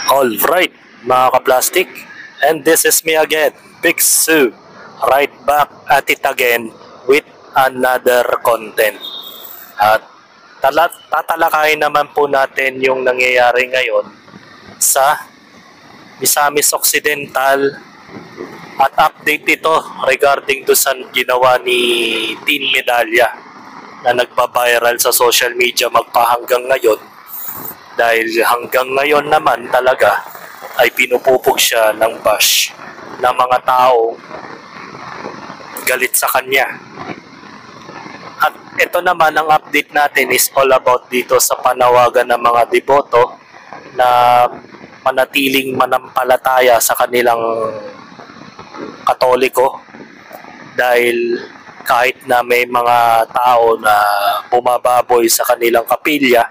Alright, mga kaplastic, and this is me again, Big Sue, right back at it again with another content. At tatalakayin naman po natin yung nangyayari ngayon sa Misamis Occidental at update ito regarding to sa ginawa ni Teen Medalya na nagpa-viral sa social media magpahanggang ngayon. Dahil hanggang ngayon naman talaga ay pinupupog siya ng bash ng mga tao galit sa kanya. At ito naman ang update natin is all about dito sa panawagan ng mga deboto na manatiling manampalataya sa kanilang Katoliko. Dahil kahit na may mga tao na bumababoy sa kanilang kapilya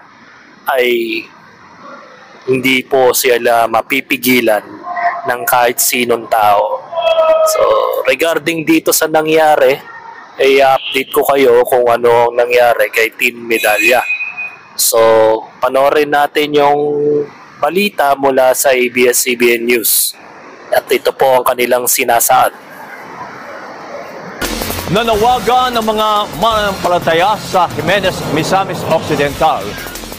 ay hindi po sila mapipigilan ng kahit sinong tao. So, regarding dito sa nangyari, ay update ko kayo kung ano ang nangyari kay Teen Medalya. So, panoorin natin yung balita mula sa ABS-CBN News. At ito po ang kanilang sinasaad. Nanawagan ng mga mananampalataya sa Jimenez Misamis Occidental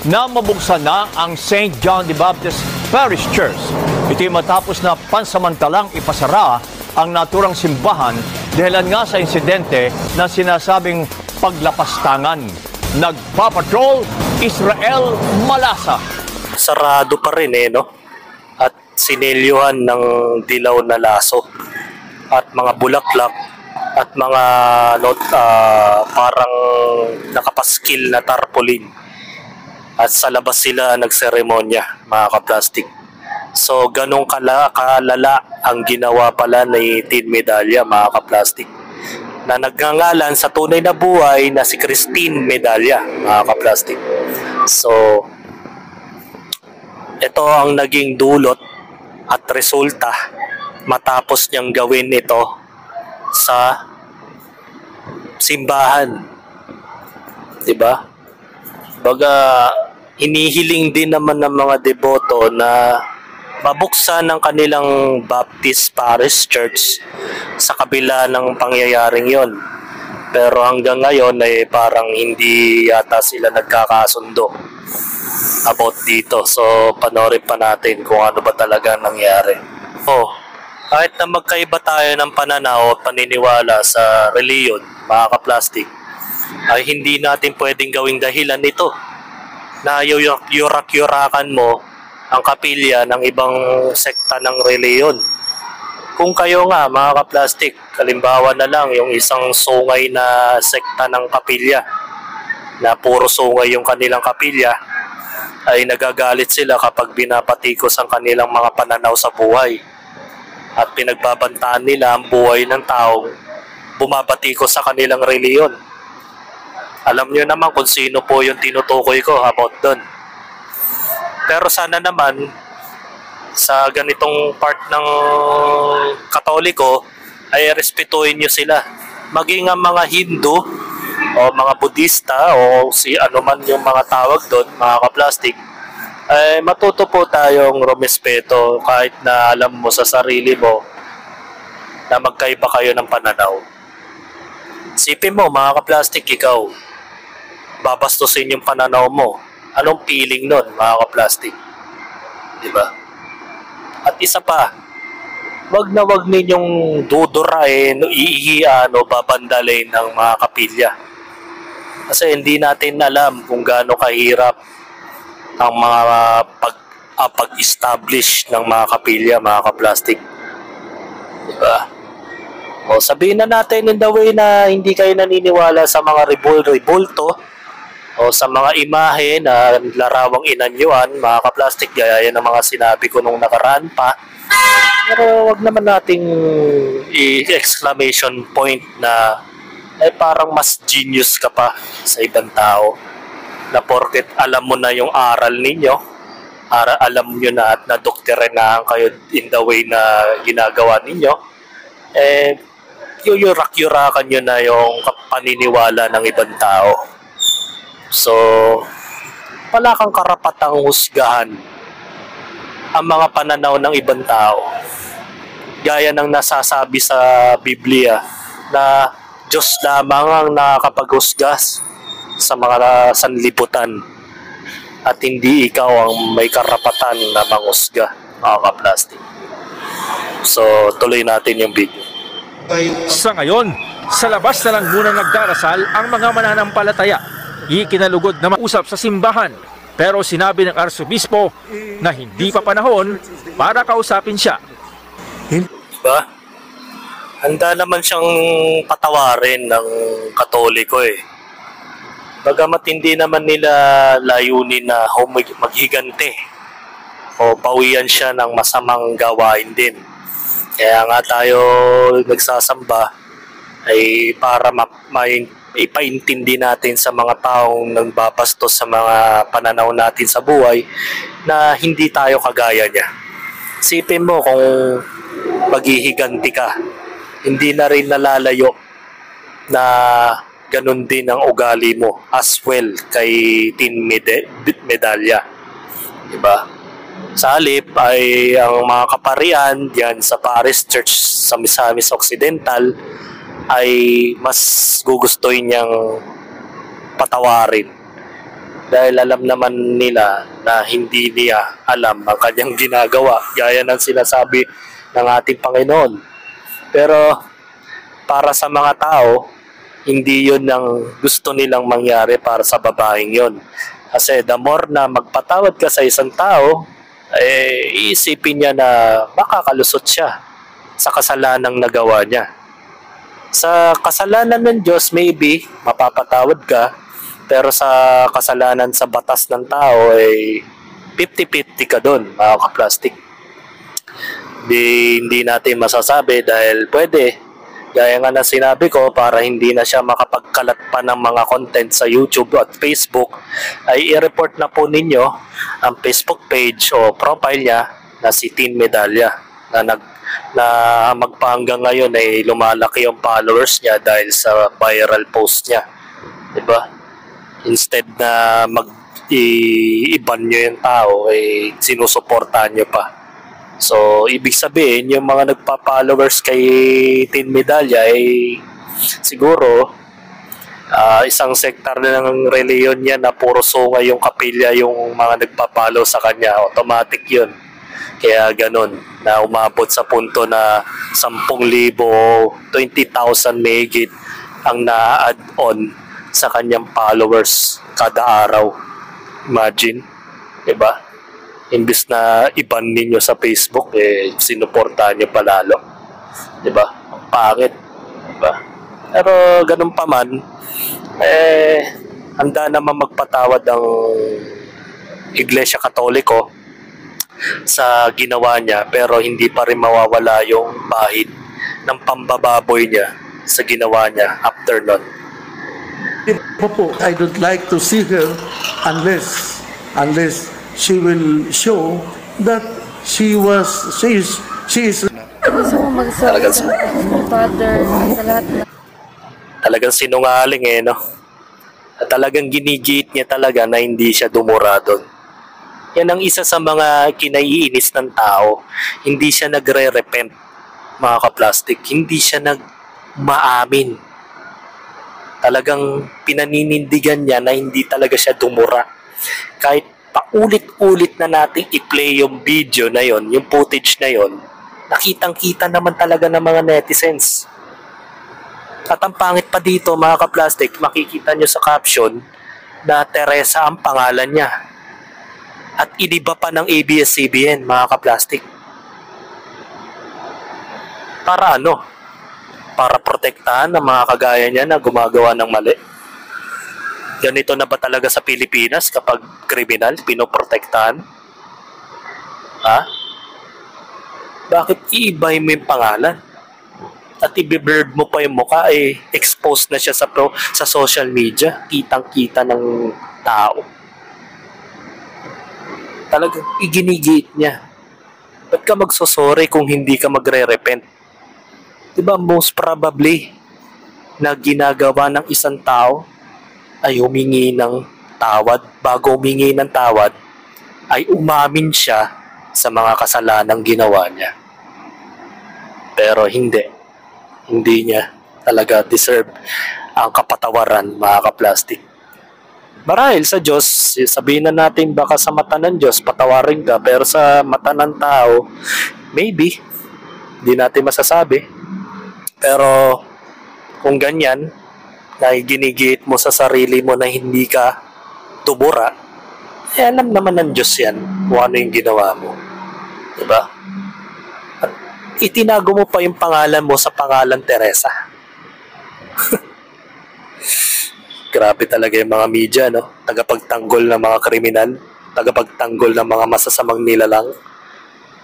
na mabuksan na ang St. John the Baptist Parish Church. Ito'y matapos na pansamantalang ipasara ang naturang simbahan dahilan nga sa insidente na sinasabing paglapastangan. Nagpapatrol, Israel Malasa. Sarado pa rin no? At sinelyuhan ng dilaw na laso at mga bulaklak at mga parang nakapaskil na tarpaulin. At sa labas sila nagseremonya, mga kaplastik. So, ganong kalala ang ginawa pala ni Teen Medalya, mga kaplastik. Na nagngangalan sa tunay na buhay na si Christine Medalya, mga kaplastik. So, ito ang naging dulot at resulta matapos niyang gawin ito sa simbahan. Diba? Baga, inihiling din naman ng mga deboto na mabuksan ng kanilang Baptist Parish Church sa kabila ng pangyayaring yon. Pero hanggang ngayon ay parang hindi yata sila nagkakasundo about dito. So panoorin pa natin kung ano ba talaga nangyari. Kahit na magkaiba tayo ng pananaw at paniniwala sa reliyon, mga kaplastik, ay hindi natin pwedeng gawing dahilan ito na yurak-yurakan mo ang kapilya ng ibang sekta ng reliyon. Kung kayo nga, mga kaplastik, kalimbawa na lang yung isang sungay na sekta ng kapilya na puro sungay yung kanilang kapilya, ay nagagalit sila kapag binapatikos ang kanilang mga pananaw sa buhay at pinagbabantaan nila ang buhay ng taong bumabatikos sa kanilang reliyon. Alam nyo naman kung sino po yung tinutukoy ko about doon. Pero sana naman sa ganitong part ng Katoliko ay respetuhin nyo sila. Maging ang mga Hindu o mga Budista o si ano man yung mga tawag doon, mga kaplastik, ay matuto po tayong rumespeto kahit na alam mo sa sarili mo na magkaiba kayo ng pananaw. Sipin mo, mga kaplastik, ikaw babastusin yung pananaw mo. Anong feeling nun, mga kaplastik? Diba? At isa pa, wag ninyong dudurain, iihian o babandalin ng mga kapilya. Kasi hindi natin alam kung gaano kahirap ang mga pag-establish ng mga kapilya, mga kaplastik. Diba? O sabihin na natin in the way na hindi kayo naniniwala sa mga rebulto o sa mga imahe na larawang inanyuan, mga kaplastik, gaya ng mga sinabi ko nung nakaraan pa. Pero wag naman nating i-exclamation point na parang mas genius ka pa sa ibang tao na porket alam mo na yung aral ninyo, alam nyo na at nadoktrinahan kayo in the way na ginagawa ninyo, yuyurak-yurakan nyo na yung paniniwala ng ibang tao. So, wala kang karapatang husgahan ang mga pananaw ng ibang tao. Gaya ng nasasabi sa Biblia na Diyos lamang ang nakakapaghusgas sa mga sanlibutan at hindi ikaw ang may karapatan na manghusga, mga kaplastic. So, tuloy natin yung video. Sa ngayon, sa labas na lang muna nagdarasal ang mga mananampalataya. Ikinalugod na mausap sa simbahan. Pero sinabi ng Arsobispo na hindi pa panahon para kausapin siya. Diba? Handa naman siyang patawarin ng Katoliko eh. Bagamat hindi naman nila layunin na maghigante o pawian siya ng masamang gawain din. Kaya nga tayo nagsasamba ay para ipaintindi natin sa mga taong nagbabastos sa mga pananaw natin sa buhay na hindi tayo kagaya niya. Isipin mo kung maghihiganti ka, hindi na rin nalalayo na ganun din ang ugali mo as well kay Tin Medalla. Diba? Sa halip ay ang mga kaparian diyan sa Paris Church sa Misamis Occidental ay mas gugustuhin niyang patawarin dahil alam naman nila na hindi niya alam ang kanyang ginagawa gaya ng sinasabi ng ating Panginoon. Pero para sa mga tao, hindi yun ang gusto nilang mangyari para sa babaeng yun. Kasi the more na magpatawad ka sa isang tao, iisipin niya na makakalusot siya sa kasalanang nagawa niya. Sa kasalanan ng Diyos, maybe mapapatawad ka, pero sa kasalanan sa batas ng tao ay 50-50 ka doon, mga kaplastic. Hindi natin masasabi dahil pwede, gaya nga na sinabi ko, para hindi na siya makapagkalat pa ng mga content sa YouTube at Facebook, ay i-report na po ninyo ang Facebook page o profile niya na si Tin Medalla na magpahanggang ngayon ay lumalaki yung followers niya dahil sa viral post niya. Diba? Instead na i-ban nyo yung tao, ay sinusuportahan nyo pa. So, ibig sabihin, yung mga nagpa-followers kay Tin Medalla ay siguro isang sektor na ng reliyon niya na puro sunga yung kapilya yung mga nagpa-follow sa kanya. Automatic yun. Kaya ganun, na umabot sa punto na 10,000 o 20,000 megit ang na-add on sa kanyang followers kada araw. Imagine, diba? Imbis na i-ban ninyo sa Facebook, sinuportahan nyo palalo. Diba? Ang pangit. Diba? Pero ganun pa man, handa naman magpatawad ang Iglesia Katoliko sa ginawa niya, pero hindi pa rin mawawala yung bahid ng pambababoy niya sa ginawa niya after nun. Popo, I don't like to see her unless she will show that she is Gusto mo magsabi sa Father sa lahat na talagang sinungaling no? At talagang ginigit niya talaga na hindi siya dumura doon. Yan ang isa sa mga kinaiinis ng tao. Hindi siya nagre-repent, mga kaplastic. Hindi siya nagmaamin. Talagang pinaninindigan niya na hindi talaga siya dumura. Kahit paulit-ulit na nating i-play yung video na yon, yung footage na yon, nakitang-kita naman talaga ng mga netizens. At ang pangit pa dito, mga kaplastic, makikita nyo sa caption na Teresa ang pangalan niya. At iniba pa ng ABS-CBN, mga kaplastic. Para ano? Para protektahan ng mga kagaya niya na gumagawa ng mali. Ganito na ba talaga sa Pilipinas kapag kriminal, pinoprotektahan? Ha? Bakit iibay mo yung pangalan? At i-blurred mo pa yung mukha, exposed na siya sa social media. Kitang-kita ng tao. Talagang iginigit niya. Ba't ka magsosorry kung hindi ka magre-repent? Diba most probably na ginagawa ng isang tao ay humingi ng tawad. Bago humingi ng tawad ay umamin siya sa mga kasalanang ginawa niya. Pero hindi niya talaga deserve ang kapatawaran, mga kaplastik. Marahil sa Diyos, sabihin na natin baka sa mata ng Diyos patawarin ka, pero sa mata ng tao, maybe, hindi natin masasabi. Pero kung ganyan, na ginigit mo sa sarili mo na hindi ka tumura, alam naman ng Diyos yan kung ano yung ginawa mo. Diba? At itinago mo pa yung pangalan mo sa pangalan Teresa. Grabe talaga yung mga media, no? Tagapagtanggol ng mga kriminal, tagapagtanggol ng mga masasamang nilalang.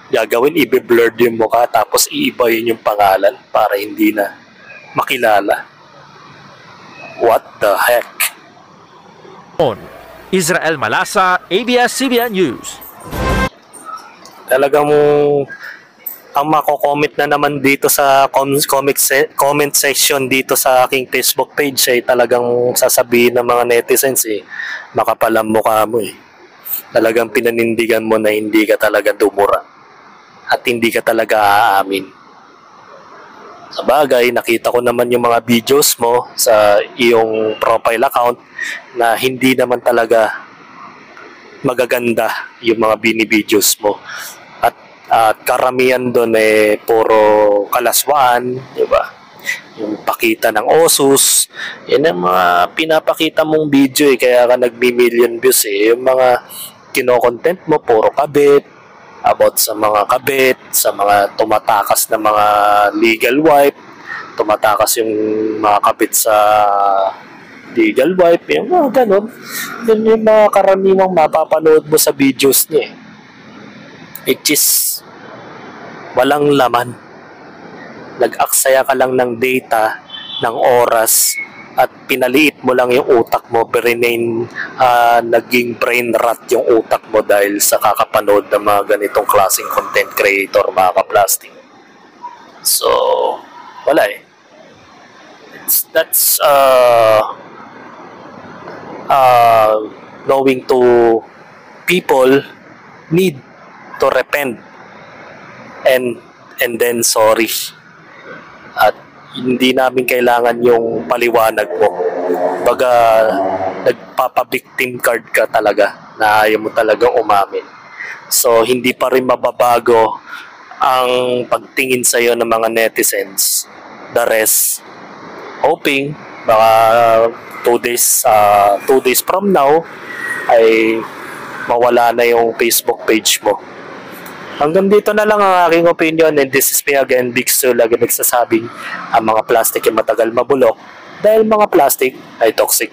Gagawin, i-blurred yung mukha, tapos iibayin yung pangalan para hindi na makilala. What the heck? Israel Malasa, ABS-CBN News. Talagang ang mako-comment na naman dito sa comment section dito sa aking Facebook page ay talagang sasabihin ng mga netizens makapal ang mukha mo Talagang pinanindigan mo na hindi ka talaga dumura at hindi ka talaga aamin. Sa bagay, nakita ko naman yung mga videos mo sa iyong profile account na hindi naman talaga magaganda yung mga bini-videos mo. At karamihan doon puro kalaswaan, di ba? Yung pakita ng osus, yan ang mga pinapakita mong video kaya ka nagbi-million views Yung mga kino-content mo, puro kabit, about sa mga kabit, sa mga tumatakas na mga legal wife, tumatakas yung mga kabit sa legal wife, yung mga ganun. Yun yung mga karaniwang mapapanood mo sa videos niya which is walang laman. Nag-aksaya ka lang ng data, ng oras, at pinaliit mo lang yung utak mo, naging brain rot yung utak mo dahil sa kakapanood ng mga ganitong klaseng content creator, mga kaplastic. So, wala That's knowing to people need to repent and then sorry. At hindi namin kailangan yung paliwanag mo. Baga nagpapa-victim card ka talaga na ayaw mo talagang umamin. So hindi pa rin mababago ang pagtingin sa iyo ng mga netizens. The rest, hoping baka 2 days from now ay mawala na yung Facebook page mo. Hanggang dito na lang ang aking opinion, and this is me again, Big Stu, lagi nagsasabing ang mga plastic ay matagal mabulok dahil mga plastic ay toxic.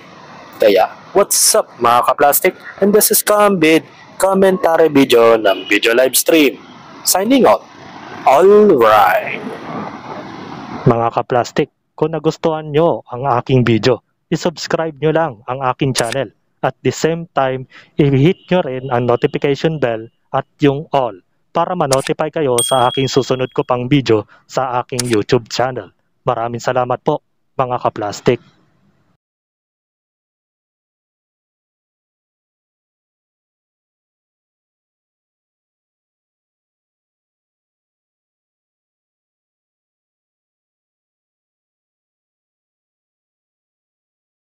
Kaya, what's up mga ka-plastic? And this is Kambid, commentary video ng video live stream. Signing out. Alright. Mga ka-plastic, kung nagustuhan nyo ang aking video, isubscribe nyo lang ang aking channel. At the same time, i-hit nyo rin ang notification bell at yung all para ma-notify kayo sa aking susunod ko pang video sa aking YouTube channel. Maraming salamat po mga ka-plastic.